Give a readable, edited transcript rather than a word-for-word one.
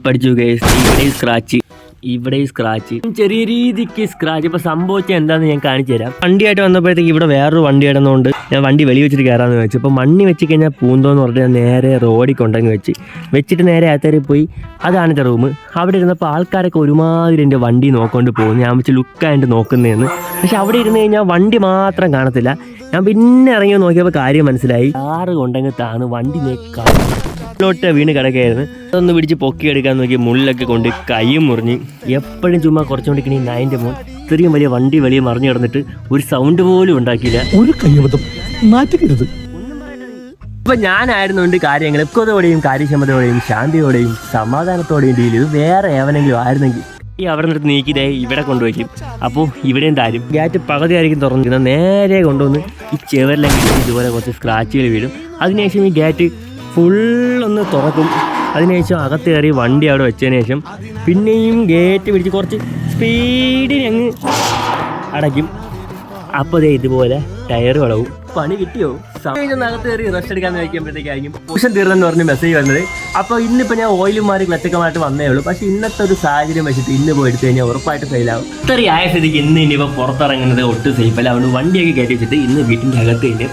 പഠിച്ചു ഗൈസ്. ഇവിടെ സ്ക്രാച്ച് ചെറിയ രീതിക്ക് സ്ക്രാച്ച്. ഇപ്പൊ സംഭവിച്ചത് എന്താന്ന് ഞാൻ കാണിച്ചു തരാം. വണ്ടിയായിട്ട് വന്നപ്പോഴത്തേക്ക് ഇവിടെ വേറൊരു വണ്ടി ഇടുന്നതുകൊണ്ട് ഞാൻ വണ്ടി വെളി വെച്ചിട്ട് കയറാന്ന് വെച്ചു. അപ്പോൾ മണ്ണി വെച്ച് കഴിഞ്ഞാൽ പൂന്തോന്ന് പറഞ്ഞിട്ട് ഞാൻ നേരെ റോഡിൽ കൊണ്ടങ്ങ് വെച്ചിട്ട് നേരെ അകത്തേറി പോയി. അതാണ് എൻ്റെ റൂം. അവിടെ ഇരുന്നപ്പോൾ ആൾക്കാരൊക്കെ ഒരുമാതിരി എൻ്റെ വണ്ടി നോക്കൊണ്ട് പോകുന്നു. ഞാൻ വെച്ച് ലുക്കായിട്ട് നോക്കുന്നതെന്ന്. പക്ഷെ അവിടെ ഇരുന്ന് കഴിഞ്ഞാൽ വണ്ടി മാത്രം കാണത്തില്ല. ഞാൻ പിന്നെ ഇറങ്ങി നോക്കിയപ്പോൾ കാര്യം മനസ്സിലായി. കാറ് കൊണ്ടങ്ങ് താണ് വണ്ടി ോട്ട് വീണ് കിടക്കുകയായിരുന്നു. അതൊന്ന് പിടിച്ച് പൊക്കിയെടുക്കാൻ നോക്കി മുള്ളിലൊക്കെ കൊണ്ട് കൈയും മുറിഞ്ഞ്. എപ്പോഴും ചുമ്മാ കുറച്ചുകൊണ്ടിരിക്കണ നായിൻ്റെ മോൻ ഇത്രയും വലിയ വണ്ടി വെളിയെ മറിഞ്ഞു കിടന്നിട്ട് ഒരു സൗണ്ട് പോലും ഉണ്ടാക്കിയില്ല. ഒരു കൈവതം മാറ്റരുത്. ഇപ്പൊ ഞാനായിരുന്നുകൊണ്ട് കാര്യങ്ങൾ എപ്പോഴോടെയും കാര്യക്ഷമതയോടെയും ശാന്തിയോടെയും സമാധാനത്തോടെയും ഡീൽ ചെയ്തു. വേറെ എവനെങ്കിലും ആയിരുന്നെങ്കിൽ ഈ അവിടെ നിന്നിട്ട് നീക്കിതേ ഇവിടെ കൊണ്ടുവയ്ക്കും. അപ്പോൾ ഇവിടെയും താരും ഗേറ്റ് പകുതിയായിരിക്കും തുറന്നിരിക്കുന്നത്. നേരെ കൊണ്ടുവന്ന് ഈ ചെവരിലെങ്കിലും ഇതുപോലെ കുറച്ച് സ്ക്രാച്ചുകൾ വീഴും. അതിനുശേഷം ഈ ഗേറ്റ് ഫുള്ളൊന്ന് തുറക്കും. അതിനുശേഷം അകത്ത് കയറി വണ്ടി അവിടെ വെച്ചതിന് ശേഷം പിന്നെയും ഗേറ്റ് പിടിച്ച് കുറച്ച് സ്പീഡിൽ അങ്ങ് അടയ്ക്കും. അപ്പോൾ ദേ ഇതുപോലെ ടയർ വളവും. പണി കിട്ടിയോ? അകത്ത് കയറി റെസ്റ്റ് എടുക്കാന്ന് വയ്ക്കുമ്പോഴത്തേക്കായിരിക്കും പോഷൻ തീർന്നെന്ന് പറഞ്ഞ് മെസ്സേജ് വന്നത്. അപ്പോൾ ഇന്നിപ്പോൾ ഞാൻ ഓയിലും മാറി ക്ലച്ചൊക്കെ വന്നേ ഉള്ളൂ. പക്ഷേ ഇന്നത്തെ ഒരു സാഹചര്യം വെച്ചിട്ട് ഇന്ന് പോയി എടുത്തു കഴിഞ്ഞാൽ ഉറപ്പായിട്ട് ഫെയിലാവും. ഇത്രയും ആയ സ്ഥിതിക്ക് ഇനിയിപ്പോൾ പുറത്തിറങ്ങുന്നത് ഒട്ടും സേഫ് അല്ല. അതുകൊണ്ട് വണ്ടിയൊക്കെ കയറ്റി വെച്ചിട്ട് ഇന്ന് വീട്ടിൻ്റെ അകത്ത് കഴിഞ്ഞ്